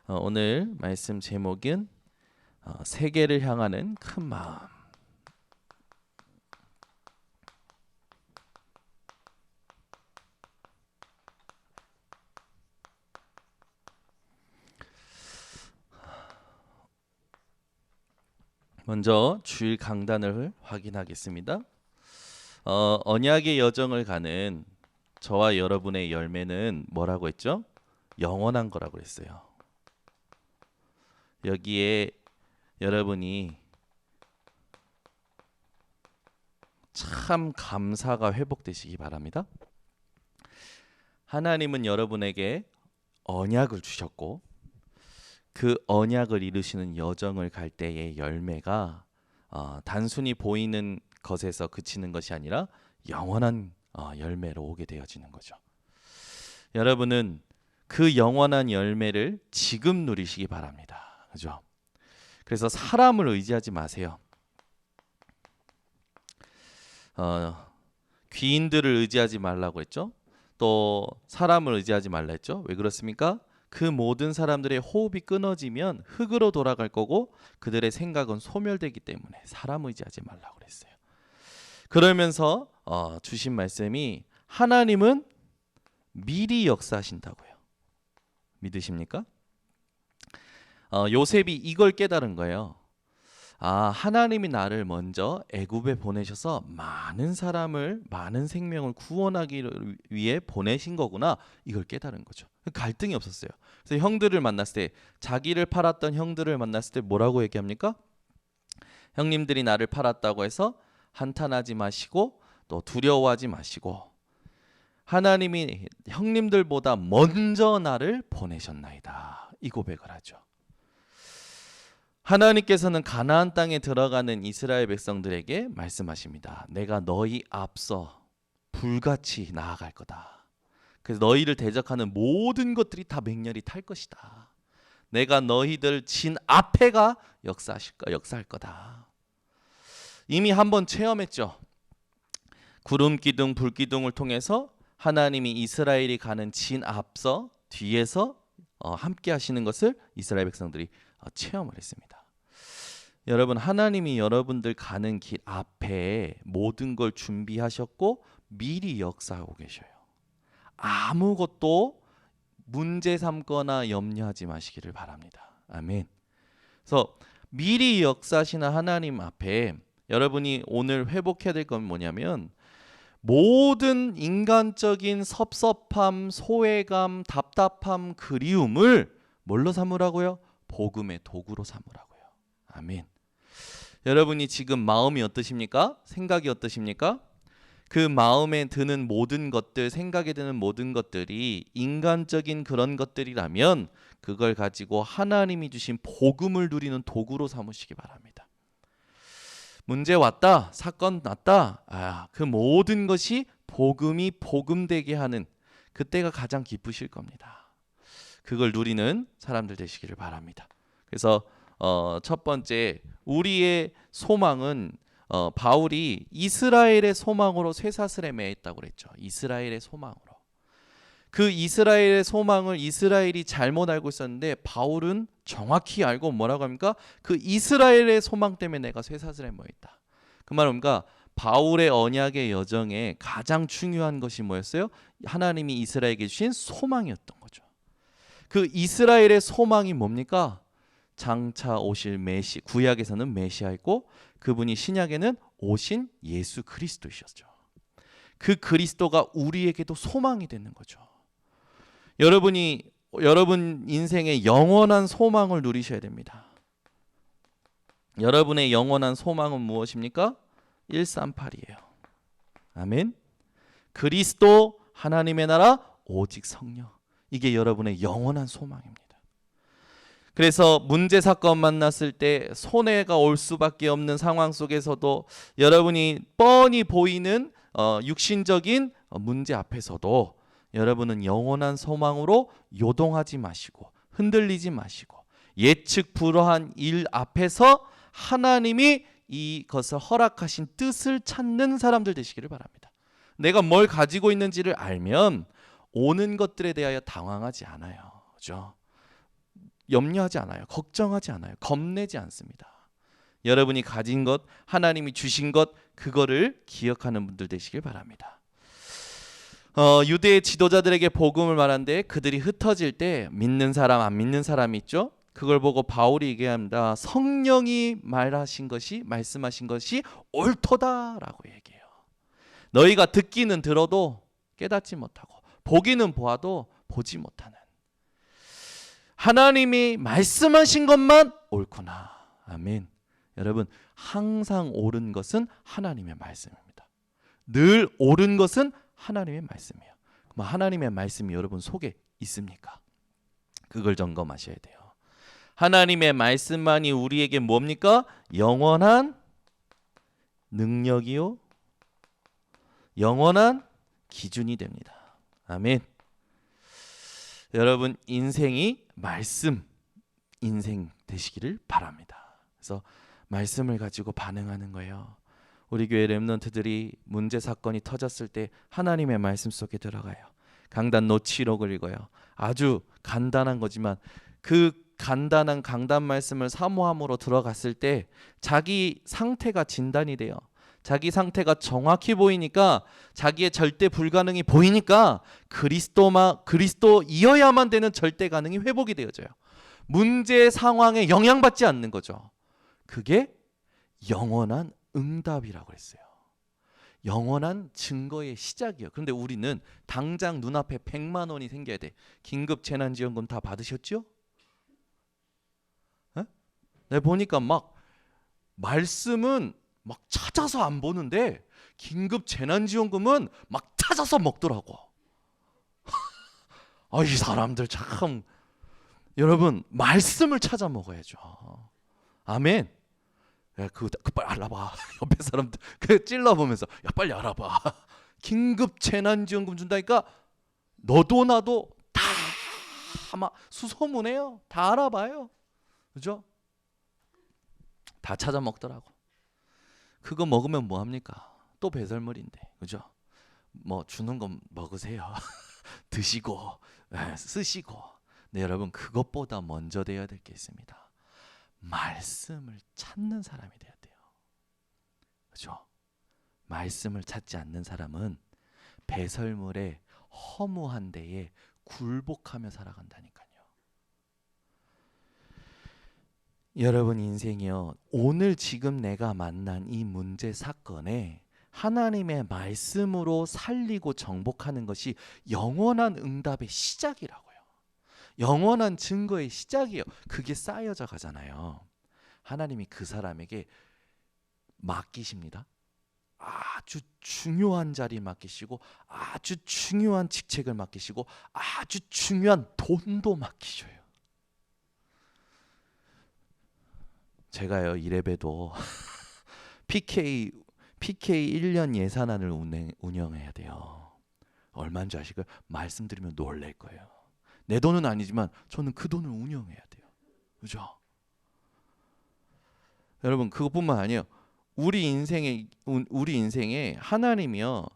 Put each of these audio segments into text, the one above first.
오늘 말씀 제목은 세계를 향하는 큰 마음. 먼저 주일 강단을 확인하겠습니다. 언약의 여정을 가는 저와 여러분의 열매는 뭐라고 했죠? 영원한 거라고 했어요. 여기에 여러분이 참 감사가 회복되시기 바랍니다. 하나님은 여러분에게 언약을 주셨고 그 언약을 이루시는 여정을 갈 때의 열매가 단순히 보이는 것에서 그치는 것이 아니라 영원한 열매로 오게 되어지는 거죠. 여러분은 그 영원한 열매를 지금 누리시기 바랍니다. 그죠? 그래서 사람을 의지하지 마세요. 귀인들을 의지하지 말라고 했죠. 또 사람을 의지하지 말라 했죠. 왜 그렇습니까? 그 모든 사람들의 호흡이 끊어지면 흙으로 돌아갈 거고 그들의 생각은 소멸되기 때문에 사람 의지하지 말라고 그랬어요. 그러면서 주신 말씀이 하나님은 미리 역사하신다고요. 믿으십니까? 요셉이 이걸 깨달은 거예요. 하나님이 나를 먼저 애굽에 보내셔서 많은 사람을, 많은 생명을 구원하기 위해 보내신 거구나. 이걸 깨달은 거죠. 갈등이 없었어요. 그래서 형들을 만났을 때, 자기를 팔았던 형들을 만났을 때 뭐라고 얘기합니까? 형님들이 나를 팔았다고 해서 한탄하지 마시고 또 두려워하지 마시고 하나님이 형님들보다 먼저 나를 보내셨나이다. 이 고백을 하죠. 하나님께서는 가나안 땅에 들어가는 이스라엘 백성들에게 말씀하십니다. 내가 너희 앞서 불같이 나아갈 거다. 그래서 너희를 대적하는 모든 것들이 다 맹렬히 탈 것이다. 내가 너희들 진 앞에가 역사할 거다. 이미 한번 체험했죠. 구름 기둥, 불 기둥을 통해서 하나님이 이스라엘이 가는 진 앞서 뒤에서 함께 하시는 것을 이스라엘 백성들이 체험을 했습니다. 여러분, 하나님이 여러분들 가는 길 앞에 모든 걸 준비하셨고 미리 역사하고 계셔요. 아무것도 문제 삼거나 염려하지 마시기를 바랍니다. 아멘. 그래서 미리 역사하시는 하나님 앞에 여러분이 오늘 회복해야 될 건 뭐냐면 모든 인간적인 섭섭함, 소외감, 답답함, 그리움을 뭘로 삼으라고요? 복음의 도구로 삼으라고요. 아멘. 여러분이 지금 마음이 어떠십니까? 생각이 어떠십니까? 그 마음에 드는 모든 것들, 생각에 드는 모든 것들이 인간적인 그런 것들이라면 그걸 가지고 하나님이 주신 복음을 누리는 도구로 삼으시기 바랍니다. 문제 왔다, 사건 났다. 그 모든 것이 복음이 복음되게 하는 그때가 가장 기쁘실 겁니다. 그걸 누리는 사람들 되시기를 바랍니다. 그래서 첫 번째, 우리의 소망은 바울이 이스라엘의 소망으로 쇠사슬에 매였다고 그랬죠. 이스라엘의 소망으로. 그 이스라엘의 소망을 이스라엘이 잘못 알고 있었는데 바울은 정확히 알고 뭐라고 합니까? 그 이스라엘의 소망 때문에 내가 쇠사슬에 매였다. 그 말은 뭔가 바울의 언약의 여정에 가장 중요한 것이 뭐였어요? 하나님이 이스라엘에게 주신 소망이었던 거죠. 그 이스라엘의 소망이 뭡니까? 장차 오실 메시, 구약에서는 메시아이고 그분이 신약에는 오신 예수 그리스도이셨죠. 그 그리스도가 우리에게도 소망이 되는 거죠. 여러분 인생의 영원한 소망을 누리셔야 됩니다. 여러분의 영원한 소망은 무엇입니까? 138이에요. 아멘. 그리스도, 하나님의 나라, 오직 성령. 이게 여러분의 영원한 소망입니다. 그래서 문제 사건 만났을 때 손해가 올 수밖에 없는 상황 속에서도 여러분이 뻔히 보이는 육신적인 문제 앞에서도 여러분은 영원한 소망으로 요동하지 마시고 흔들리지 마시고 예측 불허한 일 앞에서 하나님이 이것을 허락하신 뜻을 찾는 사람들 되시기를 바랍니다. 내가 뭘 가지고 있는지를 알면 오는 것들에 대하여 당황하지 않아요. 그죠? 염려하지 않아요. 걱정하지 않아요. 겁내지 않습니다. 여러분이 가진 것, 하나님이 주신 것, 그거를 기억하는 분들 되시길 바랍니다. 유대의 지도자들에게 복음을 말하는데 그들이 흩어질 때 믿는 사람, 안 믿는 사람이 있죠. 그걸 보고 바울이 얘기합니다. 성령이 말씀하신 것이 옳도다라고 얘기해요. 너희가 듣기는 들어도 깨닫지 못하고 보기는 보아도 보지 못하는, 하나님이 말씀하신 것만 옳구나. 아멘. 여러분, 항상 옳은 것은 하나님의 말씀입니다. 늘 옳은 것은 하나님의 말씀이에요. 그럼 하나님의 말씀이 여러분 속에 있습니까? 그걸 점검하셔야 돼요. 하나님의 말씀만이 우리에게 뭡니까? 영원한 능력이요, 영원한 기준이 됩니다. 아멘. 여러분, 인생이 말씀 인생 되시기를 바랍니다. 그래서 말씀을 가지고 반응하는 거예요. 우리 교회 렘넌트들이 문제 사건이 터졌을 때 하나님의 말씀 속에 들어가요. 강단 노치록을 읽어요. 아주 간단한 거지만 그 간단한 강단 말씀을 사모함으로 들어갔을 때 자기 상태가 진단이 돼요. 자기 상태가 정확히 보이니까, 자기의 절대 불가능이 보이니까 그리스도이어야만 되는 절대 가능이 회복이 되어져요. 문제 상황에 영향받지 않는 거죠. 그게 영원한 응답이라고 했어요. 영원한 증거의 시작이에요. 그런데 우리는 당장 눈앞에 100만 원이 생겨야 돼. 긴급 재난지원금 다 받으셨죠? 네, 보니까 막 말씀은 막 찾아서 안 보는데 긴급 재난지원금은 막 찾아서 먹더라고. 이 사람들 참. 여러분, 말씀을 찾아 먹어야죠. 아멘. 야, 그거 빨리 알아봐. 옆에 사람들 그 찔러보면서 야, 빨리 알아봐. 긴급 재난지원금 준다니까 너도 나도 다 아마 수소문해요. 다 알아봐요. 그죠? 다 찾아 먹더라고. 그거 먹으면 뭐 합니까? 또 배설물인데, 그죠? 뭐 주는 거 먹으세요. 드시고 쓰시고. 네, 여러분, 그것보다 먼저 돼야 될 게 있습니다. 말씀을 찾는 사람이 돼야 돼요. 그죠? 말씀을 찾지 않는 사람은 배설물에 허무한 데에 굴복하며 살아간다니까요. 여러분 인생이요, 오늘 지금 내가 만난 이 문제 사건에 하나님의 말씀으로 살리고 정복하는 것이 영원한 응답의 시작이라고요. 영원한 증거의 시작이에요. 그게 쌓여져 가잖아요. 하나님이 그 사람에게 맡기십니다. 아주 중요한 자리 맡기시고, 아주 중요한 직책을 맡기시고, 아주 중요한 돈도 맡기셔요. 제가요, 이래봬도 PK 1년 예산안을 운영해야 돼요. 얼마인 줄 아시고요? 말씀드리면 놀랄 거예요. 내 돈은 아니지만 저는 그 돈을 운영해야 돼요. 그죠? 여러분, 그것뿐만 아니에요. 우리 인생에 하나님이요,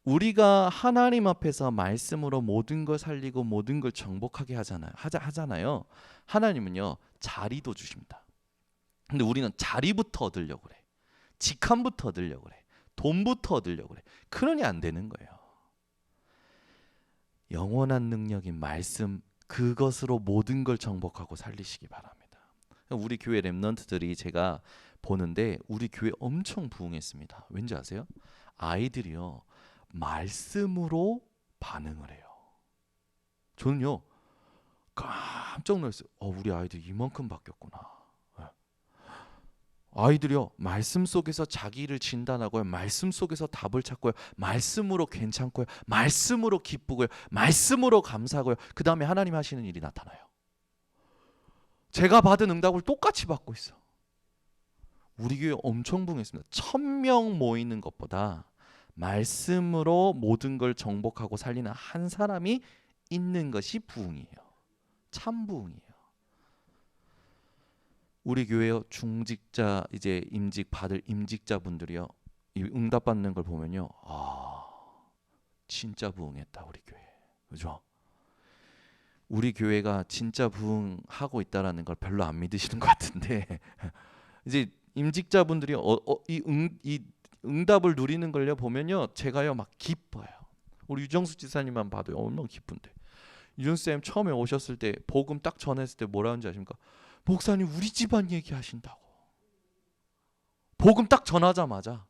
우리가 하나님 앞에서 말씀으로 모든 걸 살리고 모든 걸 정복하게 하잖아요. 하나님은요, 자리도 주십니다. 근데 우리는 자리부터 얻으려고 그래. 직함부터 얻으려고 그래. 돈부터 얻으려고 그래. 그러니 안 되는 거예요. 영원한 능력인 말씀, 그것으로 모든 걸 정복하고 살리시기 바랍니다. 우리 교회 렘넌트들이 제가 보는데 우리 교회 엄청 부흥했습니다. 왠지 아세요? 아이들이요, 말씀으로 반응을 해요. 저는요, 깜짝 놀랐어요. 우리 아이들 이만큼 바뀌었구나. 아이들이요, 말씀 속에서 자기를 진단하고요, 말씀 속에서 답을 찾고요, 말씀으로 괜찮고요, 말씀으로 기쁘고요, 말씀으로 감사하고요, 그 다음에 하나님 하시는 일이 나타나요. 제가 받은 응답을 똑같이 받고 있어. 우리 교회 엄청 부흥했습니다. 1000명 모이는 것보다 말씀으로 모든 걸 정복하고 살리는 한 사람이 있는 것이 부흥이에요. 참 부흥이에요. 우리 교회요, 중직자 이제 임직 받을 임직자분들이요, 이 응답 받는 걸 보면요, 진짜 부흥했다 우리 교회. 그죠? 우리 교회가 진짜 부흥하고 있다라는 걸 별로 안 믿으시는 것 같은데 이제 임직자분들이 이 응답을 누리는 걸요 보면요 제가요 막 기뻐요. 우리 유정수 지사님만 봐도 얼마나 기쁜데. 유정수 쌤 처음에 오셨을 때 복음 딱 전했을 때 뭐라 하는지 아십니까? 목사님 우리 집안 얘기하신다고. 복음 딱 전하자마자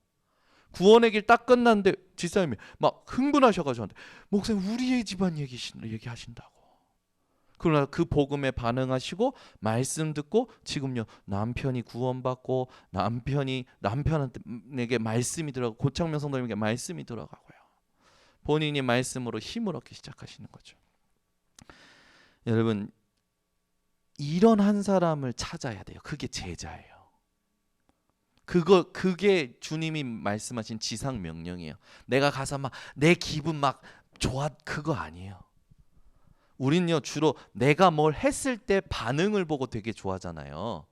구원의 길 딱 끝났는데 지사님이 막 흥분하셔가지고 저한테 목사님 우리의 집안 얘기하신다고. 그러나 그 복음에 반응하시고 말씀 듣고 지금요 남편이 구원받고 남편에게 말씀이 들어가고 고창명 성도님에게 말씀이 들어가고요. 본인이 말씀으로 힘을 얻기 시작하시는 거죠. 여러분 이런 한 사람을 찾아야 돼요. 그게 제자예요. 그게 주님이 말씀하신 지상 명령이에요. 내가 가서 막 내 기분 막 좋아 그거 아니에요. 우린요 주로 내가 뭘 했을 때 반응을 보고 되게 좋아하잖아요.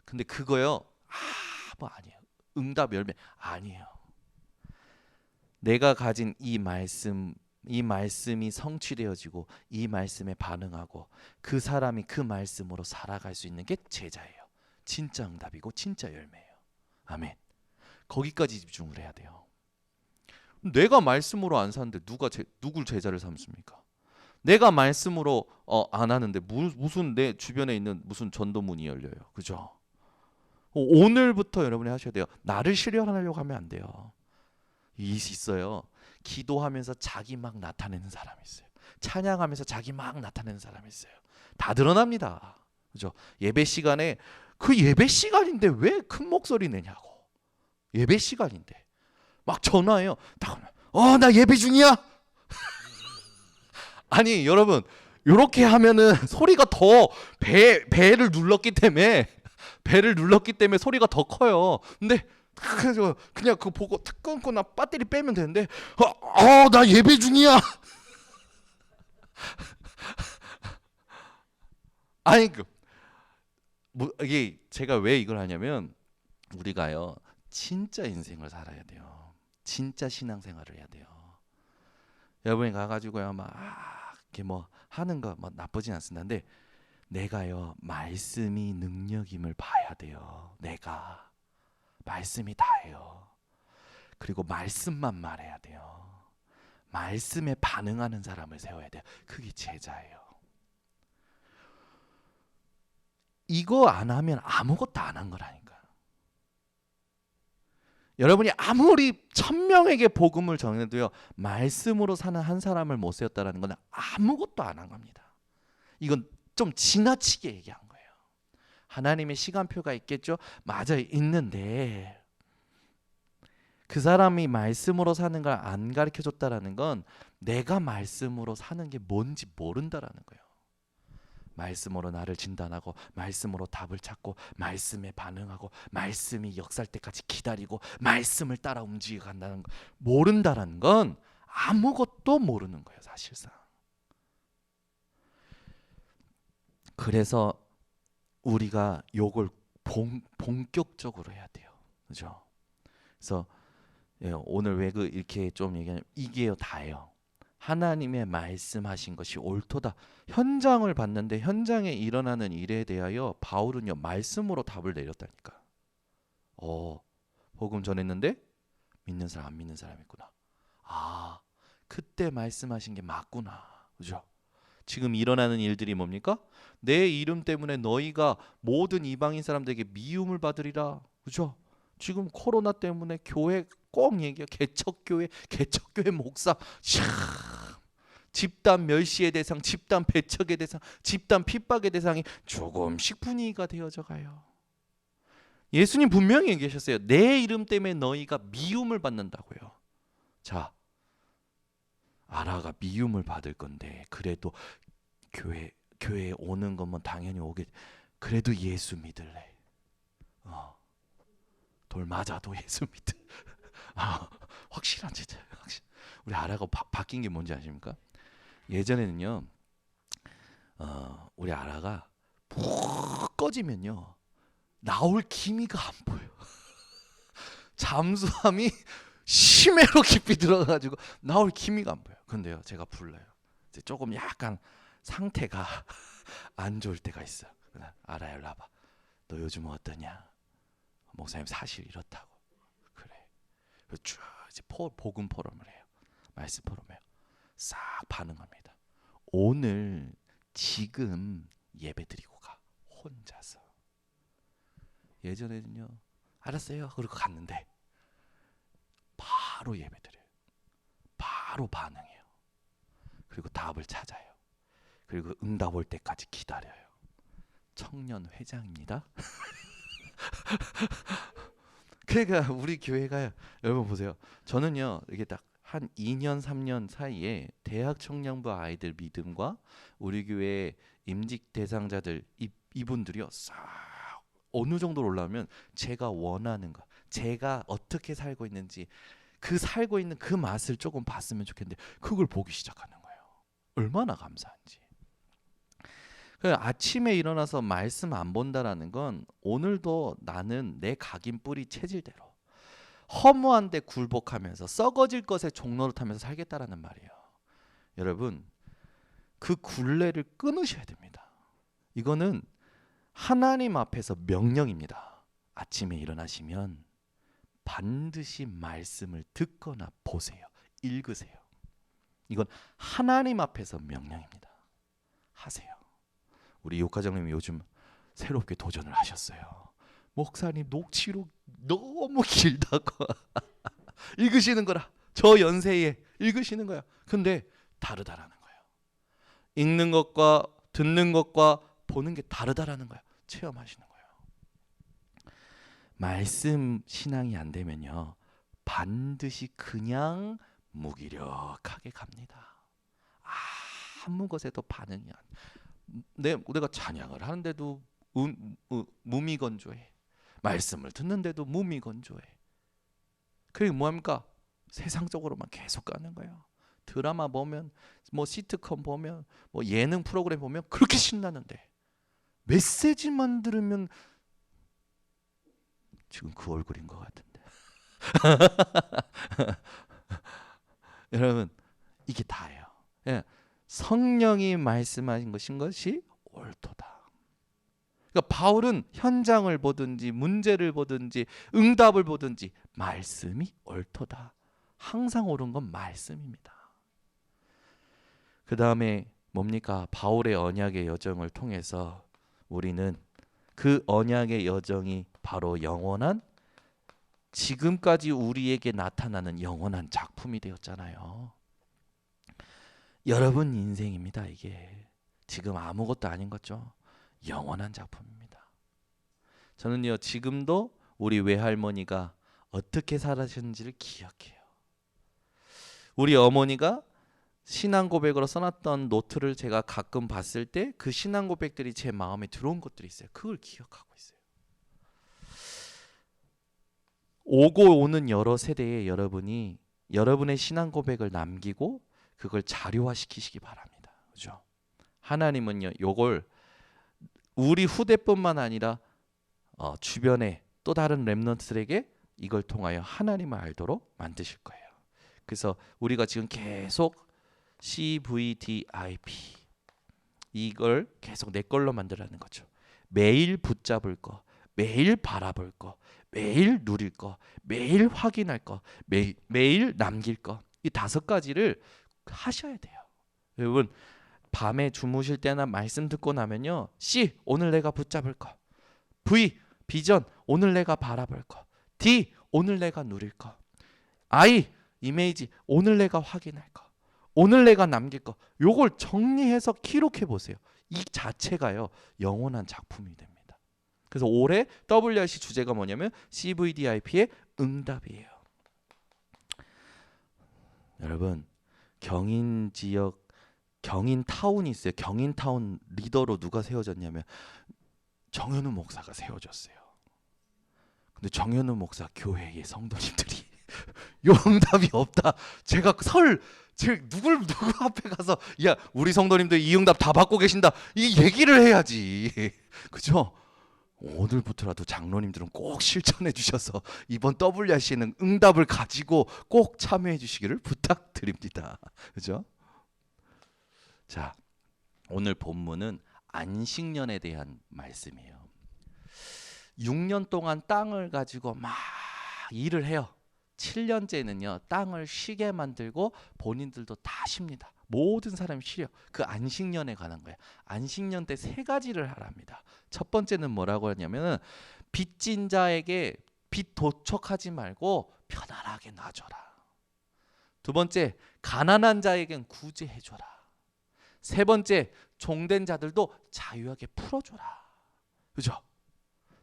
근데 그거요 뭐 아니에요. 응답 열매 아니에요. 내가 가진 이 말씀이 성취되어지고 이 말씀에 반응하고 그 사람이 그 말씀으로 살아갈 수 있는 게 제자예요. 진짜 응답이고 진짜 열매예요. 아멘. 거기까지 집중을 해야 돼요. 내가 말씀으로 안 사는데 누굴 제자를 삼습니까? 내가 말씀으로 안 하는데 무슨 내 주변에 있는 무슨 전도문이 열려요. 그죠? 오늘부터 여러분이 하셔야 돼요. 나를 실현하려고 하면 안 돼요. 있어요. 기도하면서 자기 막 나타내는 사람이 있어요. 찬양하면서 자기 막 나타내는 사람이 있어요. 다 드러납니다. 그죠? 예배 시간에 그 예배 시간인데 왜 큰 목소리 내냐고. 예배 시간인데 막 전화해요. 나 예배 중이야. 아니 여러분 이렇게 하면은 소리가 더 배를 눌렀기 때문에 소리가 더 커요. 근데 그래서 그냥 그거 보고 탁 끊고 나 배터리 빼면 되는데 나 예배 중이야. 아니 이게 제가 왜 이걸 하냐면 우리가요 진짜 인생을 살아야 돼요. 진짜 신앙생활을 해야 돼요. 여러분이 가가지고요 막 이렇게 뭐 하는 거 뭐 나쁘진 않습니다. 근데 내가요 말씀이 능력임을 봐야 돼요. 내가 말씀이 다예요. 그리고 말씀만 말해야 돼요. 말씀에 반응하는 사람을 세워야 돼요. 그게 제자예요. 이거 안 하면 아무것도 안 한 거라니까. 여러분이 아무리 1000명에게 복음을 전해도요 말씀으로 사는 한 사람을 못 세웠다라는 건 아무것도 안 한 겁니다. 이건 좀 지나치게 얘기한 거예요. 하나님의 시간표가 있겠죠? 맞아요. 있는데 그 사람이 말씀으로 사는 걸 안 가르쳐줬다라는 건 내가 말씀으로 사는 게 뭔지 모른다라는 거예요. 말씀으로 나를 진단하고 말씀으로 답을 찾고 말씀에 반응하고 말씀이 역사할 때까지 기다리고 말씀을 따라 움직여 간다는 거 모른다라는 건 아무것도 모르는 거예요. 사실상. 그래서 우리가 요걸 본격적으로 해야 돼요. 그죠? 그래서 오늘 왜 이렇게 좀 얘기하냐면 이게요 다예요. 하나님의 말씀하신 것이 옳도다. 현장을 봤는데 현장에 일어나는 일에 대하여 바울은요 말씀으로 답을 내렸다니까. 복음 전했는데 믿는 사람 안 믿는 사람 있구나. 그때 말씀하신 게 맞구나. 그죠? 지금 일어나는 일들이 뭡니까? 내 이름 때문에 너희가 모든 이방인 사람들에게 미움을 받으리라. 그죠? 지금 코로나 때문에 교회 꼭 얘기해. 개척교회 목사 집단 멸시의 대상, 집단 배척의 대상, 집단 핍박의 대상이 조금씩 분위기가 되어져 가요. 예수님 분명히 얘기하셨어요. 내 이름 때문에 너희가 미움을 받는다고요. 자, 아라가 미움을 받을 건데 그래도 교회에 오는 것만 당연히 오게. 그래도 예수 믿을래. 돌 맞아도 예수 믿을. 확실한 진짜. 우리 아라가 바뀐 게 뭔지 아십니까? 예전에는요, 우리 아라가 푹 꺼지면요 나올 기미가 안 보여. 잠수함이 심해로 깊이 들어가지고 나올 기미가 안 보여. 근데요, 제가 불러요. 이제 조금 약간 상태가 안 좋을 때가 있어. 알아요, 라봐. 너 요즘 어떠냐? 목사님 사실 이렇다고. 그래. 쭉 이제 복음 포럼을 해요. 말씀 포럼을 해요. 싹 반응합니다. 오늘 지금 예배 드리고 가. 혼자서. 예전에는요. 알았어요. 그러고 갔는데 바로 예배 드려요. 바로 반응해요. 그리고 답을 찾아요. 그리고 응답 올 때까지 기다려요. 청년 회장입니다. 그러니까 우리 교회가 여러분 보세요. 저는요 이게 딱 한 2년 3년 사이에 대학 청년부 아이들 믿음과 우리 교회 임직 대상자들 이분들이요 싹 어느 정도로 올라오면 제가 원하는 거, 제가 어떻게 살고 있는지 그 살고 있는 그 맛을 조금 봤으면 좋겠는데 그걸 보기 시작하는 거예요. 얼마나 감사한지. 아침에 일어나서 말씀 안 본다라는 건 오늘도 나는 내 각인 뿌리 체질대로 허무한 데 굴복하면서 썩어질 것에 종노릇하면서 살겠다라는 말이에요. 여러분 그 굴레를 끊으셔야 됩니다. 이거는 하나님 앞에서 명령입니다. 아침에 일어나시면 반드시 말씀을 듣거나 보세요. 읽으세요. 이건 하나님 앞에서 명령입니다. 하세요. 우리 요과장님이 요즘 새롭게 도전을 하셨어요. 목사님 녹취록 너무 길다고 읽으시는 거라. 저 연세에 읽으시는 거야. 근데 다르다라는 거예요. 읽는 것과 듣는 것과 보는 게 다르다라는 거야. 체험하시는 거예요. 말씀 신앙이 안 되면요. 반드시 그냥 무기력하게 갑니다. 아무 것에도 반응이 안. 내가 찬양을 하는데도 무미건조해. 말씀을 듣는데도 무미건조해. 그게 뭐합니까? 세상적으로만 계속 가는 거예요. 드라마 보면 뭐 시트콤 보면 뭐 예능 프로그램 보면 그렇게 신나는데 메시지만 들으면 지금 그 얼굴인 것 같은데. 여러분 이게 다예요. 예. 성령이 말씀하신 것이 옳도다. 그러니까 바울은 현장을 보든지 문제를 보든지 응답을 보든지 말씀이 옳도다. 항상 옳은 건 말씀입니다. 그 다음에 뭡니까? 바울의 언약의 여정을 통해서 우리는 그 언약의 여정이 바로 영원한 지금까지 우리에게 나타나는 영원한 작품이 되었잖아요. 여러분 인생입니다. 이게 지금 아무것도 아닌 거죠. 영원한 작품입니다. 저는요 지금도 우리 외할머니가 어떻게 살아셨는지를 기억해요. 우리 어머니가 신앙 고백으로 써놨던 노트를 제가 가끔 봤을 때 그 신앙 고백들이 제 마음에 들어온 것들이 있어요. 그걸 기억하고 있어요. 오고 오는 여러 세대에 여러분이 여러분의 신앙 고백을 남기고 그걸 자료화시키시기 바랍니다. 그죠? 하나님은요 요걸 우리 후대뿐만 아니라 주변에 또 다른 렘넌트들에게 이걸 통하여 하나님을 알도록 만드실 거예요. 그래서 우리가 지금 계속 CVDIP 이걸 계속 내 걸로 만들라는 거죠. 매일 붙잡을 거, 매일 바라볼 거, 매일 누릴 거, 매일 확인할 거, 매일 남길 거. 이 5가지를 하셔야 돼요. 여러분 밤에 주무실 때나 말씀 듣고 나면요. C. 오늘 내가 붙잡을 거. V. 비전. 오늘 내가 바라볼 거. D. 오늘 내가 누릴 거. I. 이미지. 오늘 내가 확인할 거. 오늘 내가 남길 거. 요걸 정리해서 기록해 보세요. 이 자체가요. 영원한 작품이 됩니다. 그래서 올해 WRC 주제가 뭐냐면 CVDIP의 응답이에요. 여러분 경인 지역 경인타운이 있어요. 경인타운 리더로 누가 세워졌냐면 정현우 목사가 세워졌어요. 근데 정현우 목사 교회의 성도님들이 용답이 없다. 제가 누구 앞에 가서 야 우리 성도님들 이 응답 다 받고 계신다 이 얘기를 해야지. 그죠? 오늘부터라도 장로님들은 꼭 실천해 주셔서 이번 WRC는 응답을 가지고 꼭 참여해 주시기를 부탁드립니다. 그죠? 자, 오늘 본문은 안식년에 대한 말씀이에요. 6년 동안 땅을 가지고 막 일을 해요. 7년째는요 땅을 쉬게 만들고 본인들도 다 쉽니다. 모든 사람이 쉬려. 그 안식년에 관한 거예요. 안식년 때 세 가지를 하랍니다. 첫 번째는 뭐라고 하냐면은 빚진 자에게 빚 도촉하지 말고 편안하게 놔줘라. 두 번째, 가난한 자에겐 구제해줘라. 세 번째, 종된 자들도 자유하게 풀어줘라. 그죠?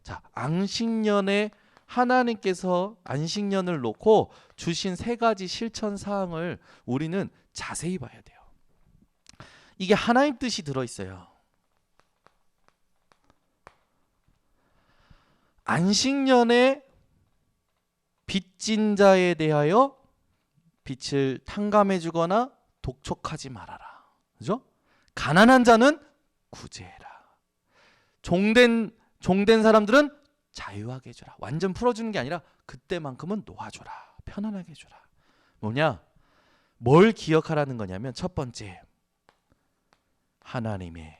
자, 안식년에 하나님께서 안식년을 놓고 주신 세 가지 실천 사항을 우리는 자세히 봐야 돼요. 이게 하나님 뜻이 들어있어요. 안식년에 빚진 자에 대하여 빚을 탕감해 주거나 독촉하지 말아라. 그죠? 가난한 자는 구제해라. 종된 사람들은 자유하게 해줘라. 완전 풀어주는 게 아니라 그때만큼은 놓아줘라. 편안하게 해줘라. 뭐냐? 뭘 기억하라는 거냐면 첫 번째, 하나님의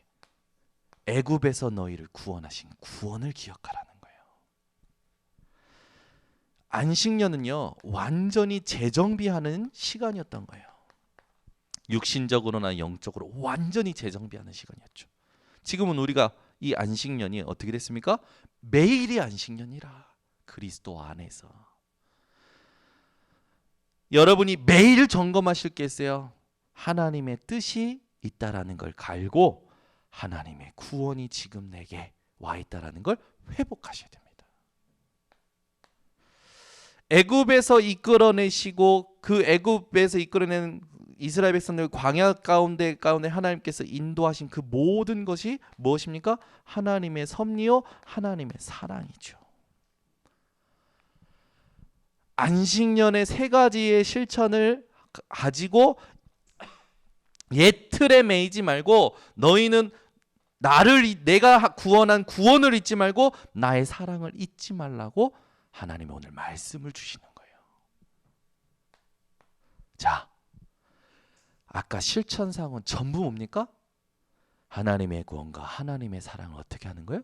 애굽에서 너희를 구원하신 구원을 기억하라는 거예요. 안식년은요 완전히 재정비하는 시간이었던 거예요. 육신적으로나 영적으로 완전히 재정비하는 시간이었죠. 지금은 우리가 이 안식년이 어떻게 됐습니까? 매일이 안식년이라. 그리스도 안에서 여러분이 매일 점검하실 게 있어요. 하나님의 뜻이 있다라는 걸 갈고 하나님의 구원이 지금 내게 와 있다라는 걸 회복하셔야 됩니다. 애굽에서 이끌어내시고 그 애굽에서 이끌어낸 이스라엘 백성들 광야 가운데 하나님께서 인도하신 그 모든 것이 무엇입니까? 하나님의 섭리요, 하나님의 사랑이죠. 안식년의 세 가지의 실천을 가지고 옛 틀에 매이지 말고 너희는 내가 구원한 구원을 잊지 말고 나의 사랑을 잊지 말라고 하나님이 오늘 말씀을 주시는 거예요. 자, 아까 실천사항은 전부 뭡니까? 하나님의 구원과 하나님의 사랑을 어떻게 하는 거예요?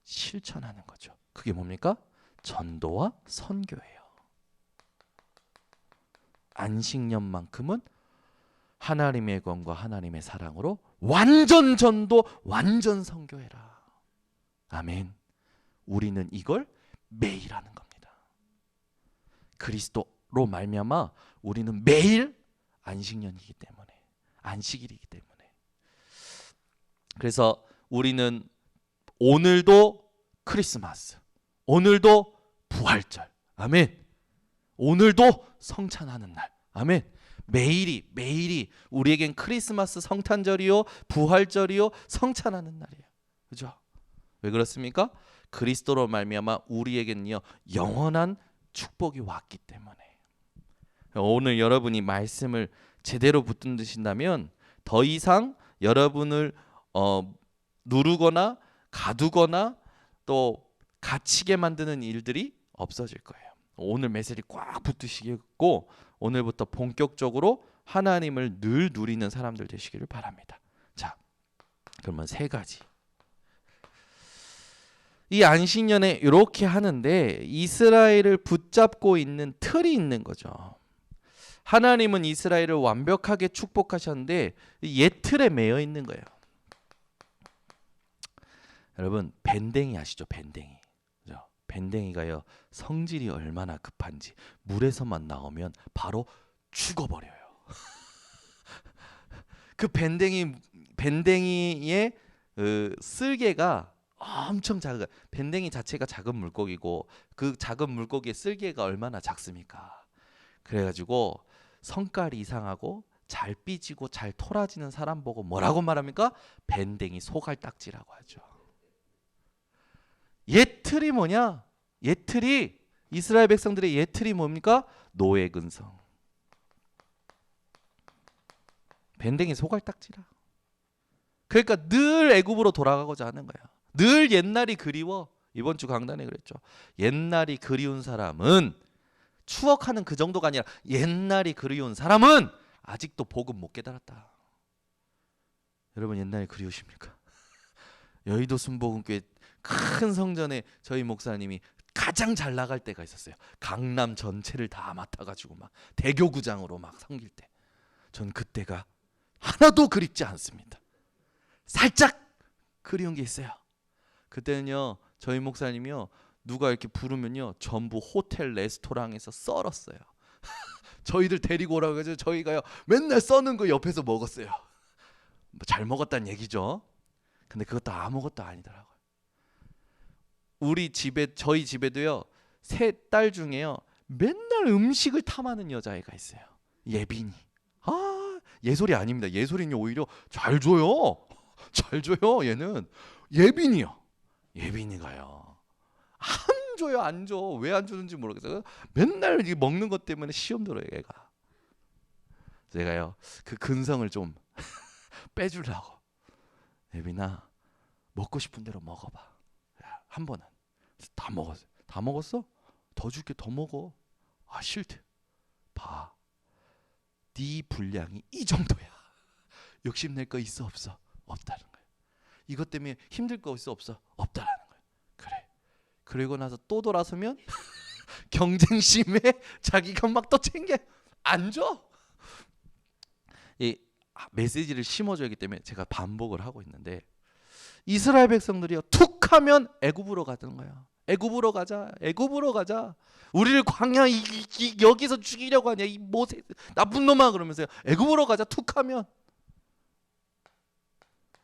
실천하는 거죠. 그게 뭡니까? 전도와 선교예요. 안식년만큼은 하나님의 구원과 하나님의 사랑으로 완전 전도, 완전 선교해라. 아멘. 우리는 이걸 매일 하는 겁니다. 그리스도로 말미암아 우리는 매일 안식년이기 때문에, 안식일이기 때문에. 그래서 우리는 오늘도 크리스마스, 오늘도 부활절, 아멘. 오늘도 성찬하는 날, 아멘. 매일이 우리에겐 크리스마스 성탄절이요, 부활절이요, 성찬하는 날이에요. 그죠? 왜 그렇습니까? 그리스도로 말미암아 우리에게는요 영원한 축복이 왔기 때문에. 오늘 여러분이 말씀을 제대로 붙든다면 더 이상 여러분을 누르거나 가두거나 또 갇히게 만드는 일들이 없어질 거예요. 오늘 메시지 꽉 붙드시겠고 오늘부터 본격적으로 하나님을 늘 누리는 사람들 되시기를 바랍니다. 자, 그러면 세 가지. 이 안식년에 이렇게 하는데 이스라엘을 붙잡고 있는 틀이 있는 거죠. 하나님은 이스라엘을 완벽하게 축복하셨는데 옛 틀에 매여 있는 거예요. 여러분 밴댕이 아시죠? 밴댕이. 그죠? 밴댕이가요 성질이 얼마나 급한지 물에서만 나오면 바로 죽어버려요. 그 밴댕이의 쓸개가 엄청 작아요. 밴댕이 자체가 작은 물고기고 그 작은 물고기의 쓸개가 얼마나 작습니까? 그래가지고 성깔이 이상하고 잘 삐지고 잘 토라지는 사람 보고 뭐라고 말합니까? 밴댕이 소갈딱지라고 하죠. 옛틀이 뭐냐? 옛틀이 이스라엘 백성들의 옛틀이 뭡니까? 노예 근성. 밴댕이 소갈딱지라. 그러니까 늘 애굽으로 돌아가고자 하는 거야. 늘 옛날이 그리워. 이번 주 강단에 그랬죠. 옛날이 그리운 사람은 추억하는 그 정도가 아니라 옛날이 그리운 사람은 아직도 복음 못 깨달았다. 여러분 옛날에 그리우십니까? 여의도 순복음교회 큰 성전에 저희 목사님이 가장 잘 나갈 때가 있었어요. 강남 전체를 다 맡아가지고 막 대교구장으로 막 섬길 때, 전 그때가 하나도 그립지 않습니다. 살짝 그리운 게 있어요. 그때는요 저희 목사님이요 누가 이렇게 부르면요 전부 호텔 레스토랑에서 썰었어요. 저희들 데리고 오라고 해서 저희가요 맨날 써는 거 옆에서 먹었어요. 잘 먹었다는 얘기죠. 근데 그것도 아무것도 아니더라고요. 우리 집에 저희 집에도요 세 딸 중에요 맨날 음식을 탐하는 여자애가 있어요. 예빈이. 아 예솔이 아닙니다. 예솔이는 오히려 잘 줘요. 잘 줘요. 얘는 예빈이요. 예빈이가요 안 줘요. 안 줘. 왜 안 주는지 모르겠어요. 맨날 이 먹는 것 때문에 시험 들어요 얘가. 제가요 그 근성을 좀 빼주려고, 예빈아 먹고 싶은 대로 먹어봐. 한 번은 다 먹었어요. 다 먹었어? 더 줄게. 더 먹어. 아 싫대. 봐. 네 분량이 이 정도야. 욕심낼 거 있어 없어? 없다는 거야. 이것 때문에 힘들 거 있어 없어? 없다라는 거야. 그래. 그리고 나서 또 돌아서면 경쟁심에 자기가 막 또 챙겨 안 줘. 이 메시지를 심어줘야기 때문에 제가 반복을 하고 있는데, 이스라엘 백성들이요 툭하면 애굽으로 가는 거야. 애굽으로 가자. 애굽으로 가자. 우리를 광야 여기서 죽이려고 하냐 이 모세 나쁜 놈아 그러면서요 애굽으로 가자 툭하면.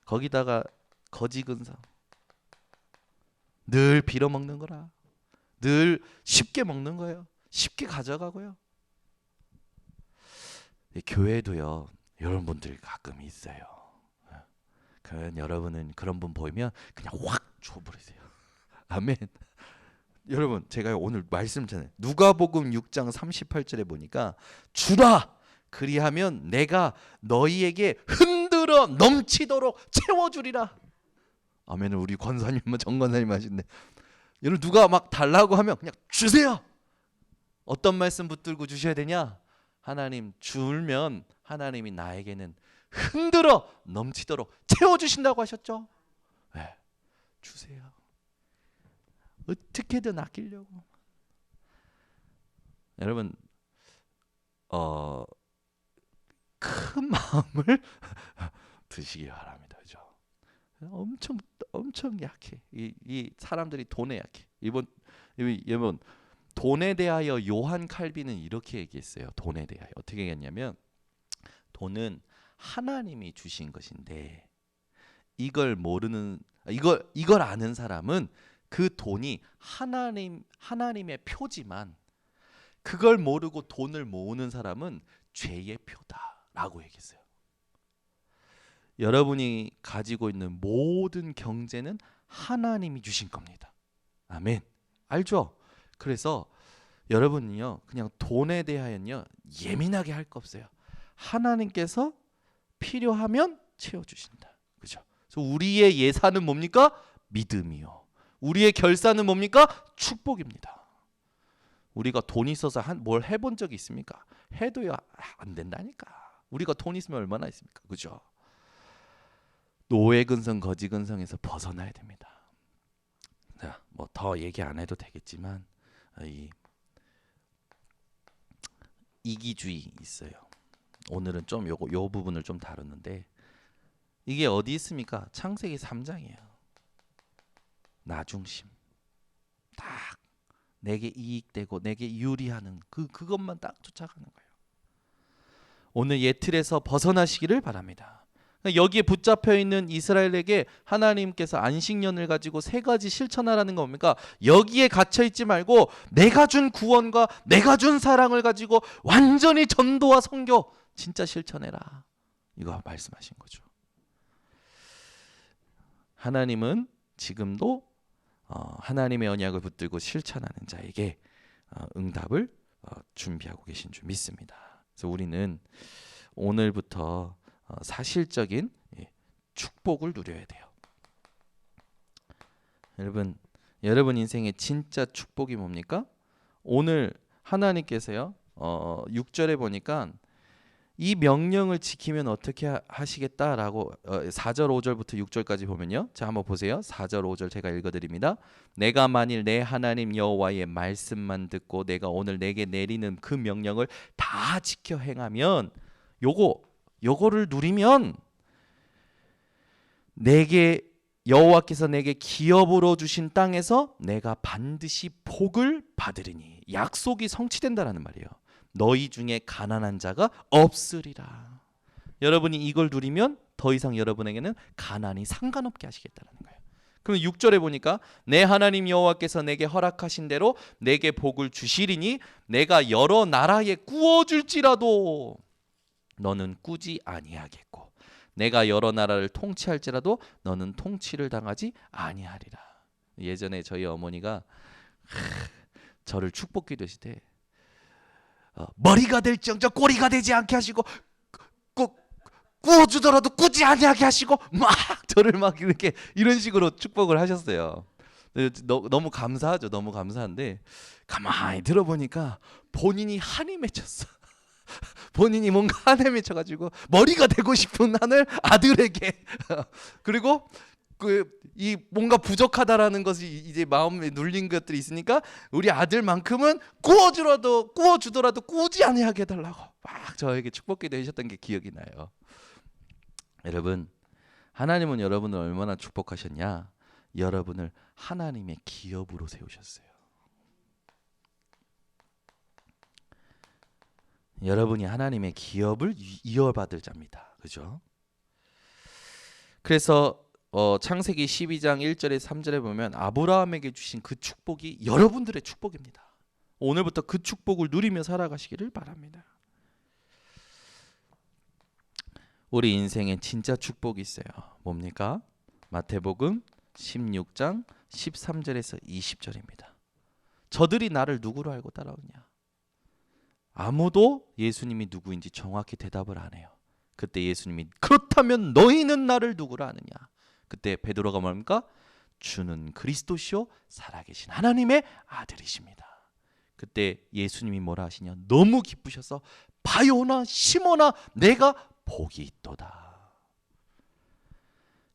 거기다가 거지 근성 늘 빌어먹는 거라. 늘 쉽게 먹는 거예요. 쉽게 가져가고요. 교회도요 여러분들 가끔 있어요. 그럼 여러분은 그런 분 보이면 그냥 확 줘버리세요. 아멘. 여러분 제가 오늘 말씀 전에 누가복음 6장 38절에 보니까 주라 그리하면 내가 너희에게 흔들어 넘치도록 채워주리라. 아멘은 우리 권사님은 정권사님 하신데, 여러분 누가 막 달라고 하면 그냥 주세요. 어떤 말씀 붙들고 주셔야 되냐? 하나님 줄면 하나님이 나에게는 흔들어 넘치도록 채워주신다고 하셨죠. 네, 주세요. 어떻게든 아끼려고. 여러분 큰 마음을 드시기 바랍니다. 그죠? 엄청 약해. 이 사람들이 돈에 약해. 여러분 돈에 대하여 요한 칼빈은 이렇게 얘기했어요. 돈에 대하여 어떻게 얘기했냐면, 돈은 하나님이 주신 것인데 이걸 아는 사람은 그 돈이 하나님의 표지만, 그걸 모르고 돈을 모으는 사람은 죄의 표다라고 얘기했어요. 여러분이 가지고 있는 모든 경제는 하나님이 주신 겁니다. 아멘. 알죠? 그래서 여러분이요 그냥 돈에 대하여는요 예민하게 할 거 없어요. 하나님께서 필요하면 채워주신다. 그죠? 그래서 우리의 예산은 뭡니까? 믿음이요. 우리의 결산은 뭡니까? 축복입니다. 우리가 돈 있어서 뭘 해본 적이 있습니까? 해도요 안 된다니까. 우리가 돈 있으면 얼마나 있습니까? 그죠? 노예 근성, 거지 근성에서 벗어나야 됩니다. 뭐 더 얘기 안 해도 되겠지만 이 이기주의 있어요. 오늘은 좀 요 부분을 좀 다루는데, 이게 어디 있습니까? 창세기 3장이에요. 나중심. 딱 내게 이익되고 내게 유리하는 그것만 딱 쫓아가는 거예요. 오늘 예 틀에서 벗어나시기를 바랍니다. 여기에 붙잡혀 있는 이스라엘에게 하나님께서 안식년을 가지고 세 가지 실천하라는 거 뭡니까? 여기에 갇혀 있지 말고 내가 준 구원과 내가 준 사랑을 가지고 완전히 전도와 선교 진짜 실천해라. 이거 말씀하신 거죠. 하나님은 지금도 하나님의 언약을 붙들고 실천하는 자에게 응답을 준비하고 계신 줄 믿습니다. 그래서 우리는 오늘부터 사실적인 축복을 누려야 돼요. 여러분 인생의 진짜 축복이 뭡니까? 오늘 하나님께서요 6절에 보니까 이 명령을 지키면 어떻게 하시겠다라고 4절 5절부터 6절까지 보면요. 자, 한번 보세요. 4절 5절 제가 읽어드립니다. 내가 만일 내 하나님 여호와의 말씀만 듣고 내가 오늘 내게 내리는 그 명령을 다 지켜 행하면 요거를 누리면 내게 여호와께서 내게 기업으로 주신 땅에서 내가 반드시 복을 받으리니 약속이 성취된다라는 말이에요. 너희 중에 가난한 자가 없으리라. 여러분이 이걸 누리면 더 이상 여러분에게는 가난이 상관없게 하시겠다라는 거예요. 그럼 6절에 보니까 내 하나님 여호와께서 내게 허락하신 대로 내게 복을 주시리니 내가 여러 나라에 꾸어줄지라도 너는 꾸지 아니하겠고 내가 여러 나라를 통치할지라도 너는 통치를 당하지 아니하리라. 예전에 저희 어머니가 저를 축복기도하실 때 머리가 될지언정 꼬리가 되지 않게 하시고 구워주더라도 꾸지 아니하게 하시고 막 저를 막 이렇게 이런 식으로 축복을 하셨어요. 너무 감사하죠. 너무 감사한데 가만히 들어보니까 본인이 한이 맺혔어. 본인이 뭔가 한에 맺혀가지고 머리가 되고 싶은 한을 아들에게 그리고 이 뭔가 부족하다라는 것이 이제 마음에 눌린 것들이 있으니까 우리 아들만큼은 구워주더라도 꾸지 아니하게 해달라고 막 저에게 축복기도 해주셨던 게 기억이 나요. 여러분, 하나님은 여러분을 얼마나 축복하셨냐? 여러분을 하나님의 기업으로 세우셨어요. 여러분이 하나님의 기업을 이어받을 자입니다. 그죠? 그래서 창세기 12장 1절에 3절에 보면 아브라함에게 주신 그 축복이 여러분들의 축복입니다. 오늘부터 그 축복을 누리며 살아가시기를 바랍니다. 우리 인생에 진짜 축복이 있어요. 뭡니까? 마태복음 16장 13절에서 20절입니다. 저들이 나를 누구로 알고 따라오냐? 아무도 예수님이 누구인지 정확히 대답을 안 해요. 그때 예수님이 그렇다면 너희는 나를 누구로 아느냐? 그때 베드로가 뭡니까? 주는 그리스도시요 살아계신 하나님의 아들이십니다. 그때 예수님이 뭐라 하시냐? 너무 기쁘셔서 바요나 시몬아 내가 복이 있도다.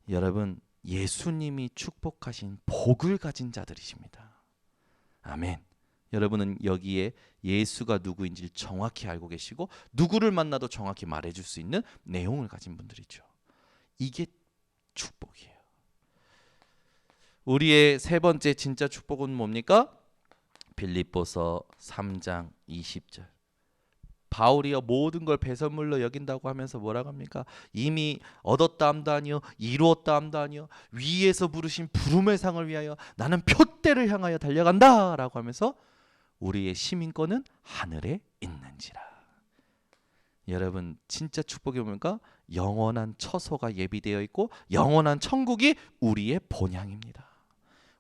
여러분, 예수님이 축복하신 복을 가진 자들이십니다. 아멘. 여러분은 여기에 예수가 누구인지 정확히 알고 계시고 누구를 만나도 정확히 말해줄 수 있는 내용을 가진 분들이죠. 이게 축복이에요. 우리의 세 번째 진짜 축복은 뭡니까? 빌립보서 3장 20절. 바울이여 모든 걸 배설물로 여긴다고 하면서 뭐라고 합니까? 이미 얻었다함도 아니요 이루었다함도 아니요 위에서 부르신 부름의 상을 위하여 나는 표대를 향하여 달려간다 라고 하면서 우리의 시민권은 하늘에 있는지라. 여러분, 진짜 축복이 뭡니까? 영원한 처소가 예비되어 있고 영원한 천국이 우리의 본향입니다.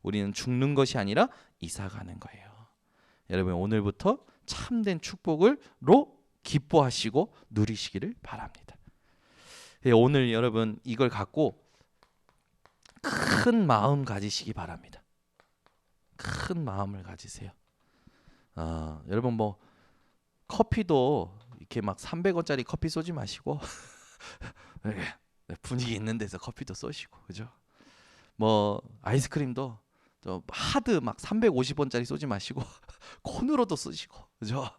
우리는 죽는 것이 아니라 이사가는 거예요. 여러분, 오늘부터 참된 축복으로 기뻐하시고 누리시기를 바랍니다. 오늘 여러분 이걸 갖고 큰 마음 가지시기 바랍니다. 큰 마음을 가지세요. 여러분 뭐 커피도 이렇게 막 300원짜리 커피 쏘지 마시고 분위기 있는 데서 커피도 쏘시고, 그죠? 뭐 아이스크림도 저 하드 막 350원짜리 쏘지 마시고 콘으로도 쏘시고, 그죠?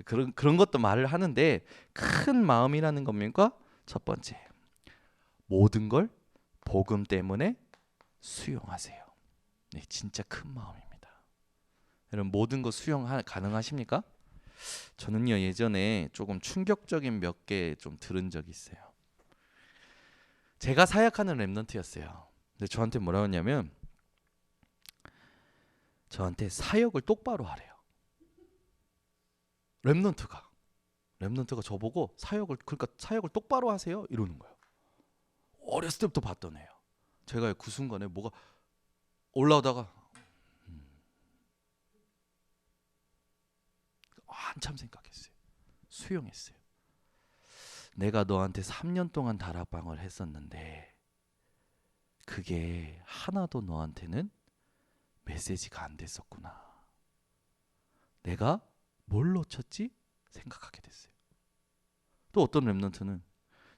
그런 것도 말을 하는데 큰 마음이라는 겁니까? 첫 번째, 모든 걸 복음 때문에 수용하세요. 네, 진짜 큰 마음입니다. 여러분, 모든 거 수용 가능하십니까? 저는요 예전에 조금 충격적인 몇 개 좀 들은 적이 있어요. 제가 사역하는 렘넌트였어요. 근데 저한테 뭐라고 했냐면 저한테 사역을 똑바로 하래요. 렘넌트가 저보고 그러니까 사역을 똑바로 하세요 이러는 거예요. 어렸을 때부터 봤던 애예요. 제가 그 순간에 뭐가 올라오다가 한참 생각했어요. 수용했어요. 내가 너한테 3년 동안 다락방을 했었는데 그게 하나도 너한테는 메시지가 안 됐었구나. 내가 뭘 놓쳤지? 생각하게 됐어요. 또 어떤 렘넌트는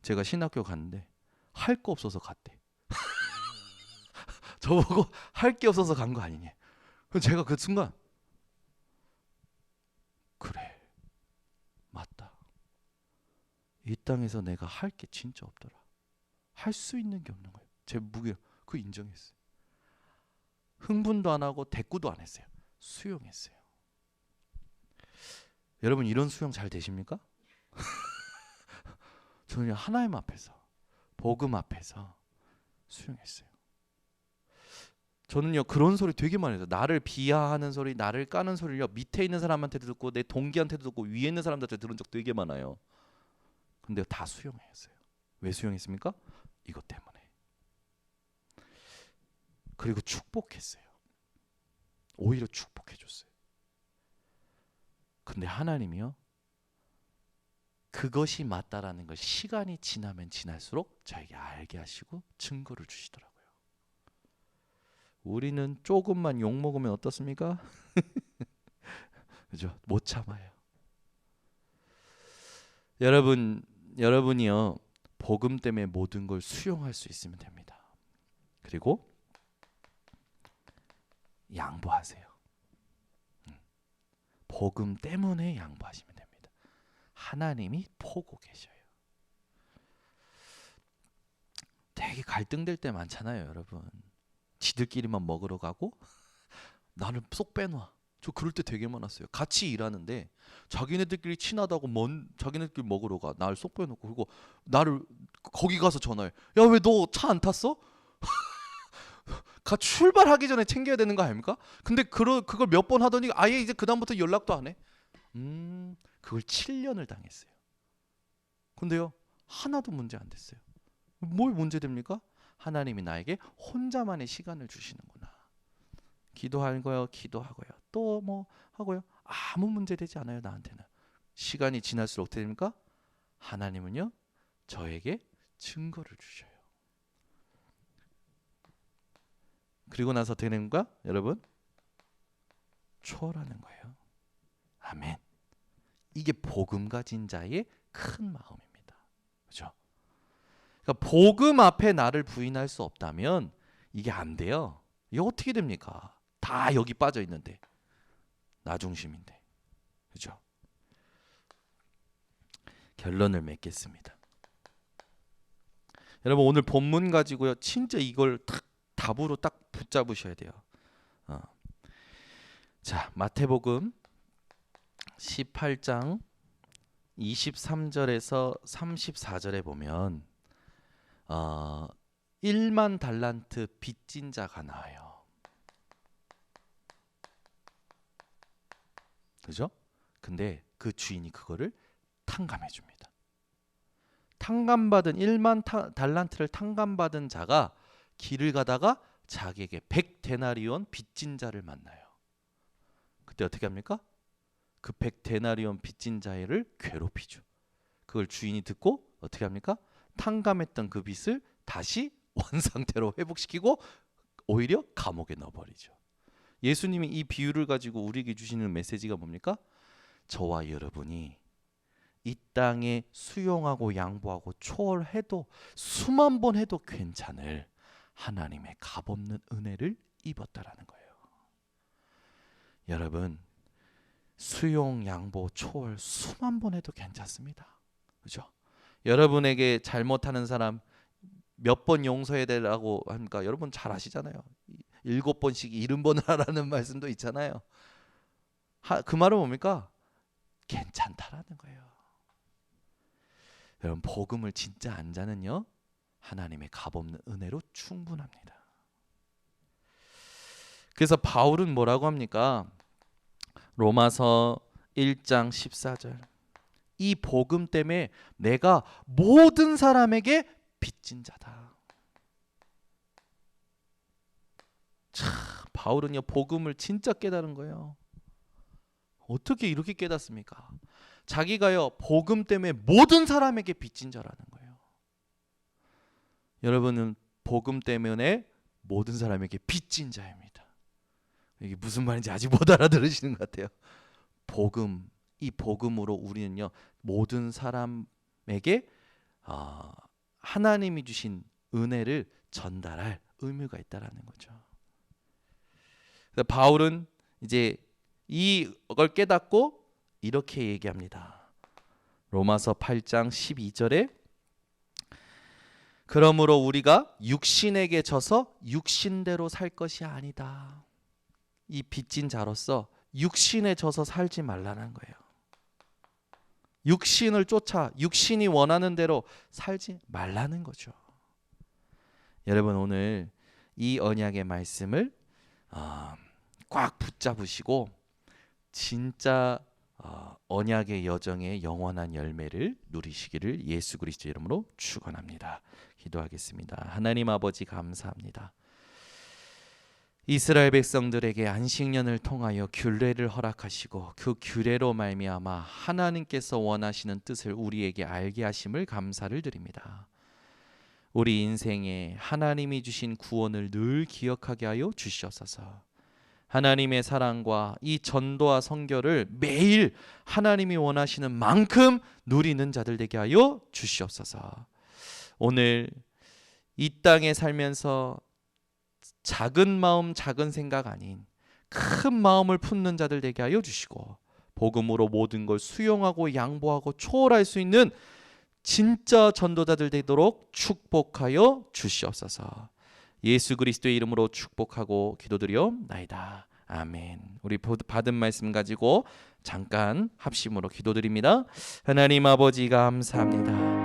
제가 신학교 갔는데 할 거 없어서 갔대. 저보고 할 게 없어서 간 거 아니냐. 그럼 제가 그 순간 그래, 맞다. 이 땅에서 내가 할 게 진짜 없더라. 할 수 있는 게 없는 거예요. 제 무게 그 인정했어요. 흥분도 안 하고 대꾸도 안 했어요. 수용했어요. 여러분 이런 수용 잘 되십니까? 저는 하나님 앞에서, 복음 앞에서 수용했어요. 저는요 그런 소리 되게 많이 해요. 나를 비하하는 소리, 나를 까는 소리를 밑에 있는 사람한테도 듣고 내 동기한테도 듣고 위에 있는 사람들한테 들은 적 되게 많아요. 근데 다 수용했어요. 왜 수용했습니까? 이것 때문에. 그리고 축복했어요. 오히려 축복해 줬어요. 근데 하나님이요 그것이 맞다라는 걸 시간이 지나면 지날수록 저에게 알게 하시고 증거를 주시더라고요. 우리는 조금만 욕 먹으면 어떻습니까? 그죠? 못 참아요. 여러분이요 복음 때문에 모든 걸 수용할 수 있으면 됩니다. 그리고 양보하세요. 복음 때문에 양보하시면 됩니다. 하나님이 보고 계셔요. 되게 갈등될 때 많잖아요, 여러분. 지들끼리만 먹으러 가고 나를 쏙 빼놔. 저 그럴 때 되게 많았어요. 같이 일하는데 자기네들끼리 친하다고 자기네들끼리 먹으러 가. 나를 쏙 빼놓고 그리고 나를 거기 가서 전화해. 야, 왜 너 차 안 탔어? 출발하기 전에 챙겨야 되는 거 아닙니까? 근데 그걸 몇 번 하더니 아예 이제 그다음부터 연락도 안 해. 그걸 7년을 당했어요. 근데요 하나도 문제 안 됐어요. 뭘 문제 됩니까? 하나님이 나에게 혼자만의 시간을 주시는구나. 기도하고요, 기도하고요, 또 뭐 하고요. 아무 문제 되지 않아요, 나한테는. 시간이 지날수록 어떻게 됩니까? 하나님은요, 저에게 증거를 주셔요. 그리고 나서 되는 거야, 여러분? 초월하는 거예요. 아멘. 이게 복음 가진 자의 큰 마음입니다. 그렇죠? 그러니까 복음 앞에 나를 부인할 수 없다면 이게 안 돼요. 이게 어떻게 됩니까? 다 여기 빠져 있는데 나 중심인데, 그렇죠? 결론을 맺겠습니다. 여러분 오늘 본문 가지고요, 진짜 이걸 딱 답으로 딱 붙잡으셔야 돼요. 자, 마태복음 18장 23절에서 34절에 보면 1만 달란트 빚진 자가 나와요. 그죠? 근데 그 주인이 그거를 탕감해 줍니다. 탕감받은 1만 달란트를 탕감받은 자가 길을 가다가 자기에게 100데나리온 빚진 자를 만나요. 그때 어떻게 합니까? 그 100데나리온 빚진 자를 괴롭히죠. 그걸 주인이 듣고 어떻게 합니까? 탕감했던 그 빚을 다시 원상태로 회복시키고 오히려 감옥에 넣어버리죠. 예수님이 이 비유를 가지고 우리에게 주시는 메시지가 뭡니까? 저와 여러분이 이 땅에 수용하고 양보하고 초월해도 수만 번 해도 괜찮을 하나님의 값없는 은혜를 입었다라는 거예요. 여러분 수용, 양보, 초월 수만 번 해도 괜찮습니다. 그렇죠? 여러분에게 잘못하는 사람 몇 번 용서해야 되라고 하니까 여러분 잘 아시잖아요. 7번씩 70번을 하라는 말씀도 있잖아요. 그 말은 뭡니까? 괜찮다라는 거예요. 여러분 복음을 진짜 안 자는요 하나님의 값없는 은혜로 충분합니다. 그래서 바울은 뭐라고 합니까? 로마서 1장 14절. 이 복음 때문에 내가 모든 사람에게 빚진 자다. 참, 바울은요 복음을 진짜 깨달은 거예요. 어떻게 이렇게 깨닫습니까? 자기가요 복음 때문에 모든 사람에게 빚진 자라는 거예요. 여러분은 복음 때문에 모든 사람에게 빚진 자입니다. 이게 무슨 말인지 아직 못 알아들으시는 것 같아요. 복음, 이 복음으로 우리는요 모든 사람의 사람에게 하나님이 주신 은혜를 전달할 의무가 있다라는 거죠. 그래서 바울은 이제 이걸 깨닫고 이렇게 얘기합니다. 로마서 8장 12절에 그러므로 우리가 육신에게 져서 육신대로 살 것이 아니다. 이 빚진 자로서 육신에 져서 살지 말라는 거예요. 육신을 쫓아 육신이 원하는 대로 살지 말라는 거죠. 여러분 오늘 이 언약의 말씀을 꽉 붙잡으시고 진짜 언약의 여정의 영원한 열매를 누리시기를 예수 그리스도 이름으로 축원합니다. 기도하겠습니다. 하나님 아버지 감사합니다. 이스라엘 백성들에게 안식년을 통하여 규례를 허락하시고 그 규례로 말미암아 하나님께서 원하시는 뜻을 우리에게 알게 하심을 감사를 드립니다. 우리 인생에 하나님이 주신 구원을 늘 기억하게 하여 주시옵소서. 하나님의 사랑과 이 전도와 선교를 매일 하나님이 원하시는 만큼 누리는 자들 되게 하여 주시옵소서. 오늘 이 땅에 살면서 작은 마음 작은 생각 아닌 큰 마음을 품는 자들 되게 하여 주시고 복음으로 모든 걸 수용하고 양보하고 초월할 수 있는 진짜 전도자들 되도록 축복하여 주시옵소서. 예수 그리스도의 이름으로 축복하고 기도드리옵나이다. 아멘. 우리 받은 말씀 가지고 잠깐 합심으로 기도드립니다. 하나님 아버지 감사합니다.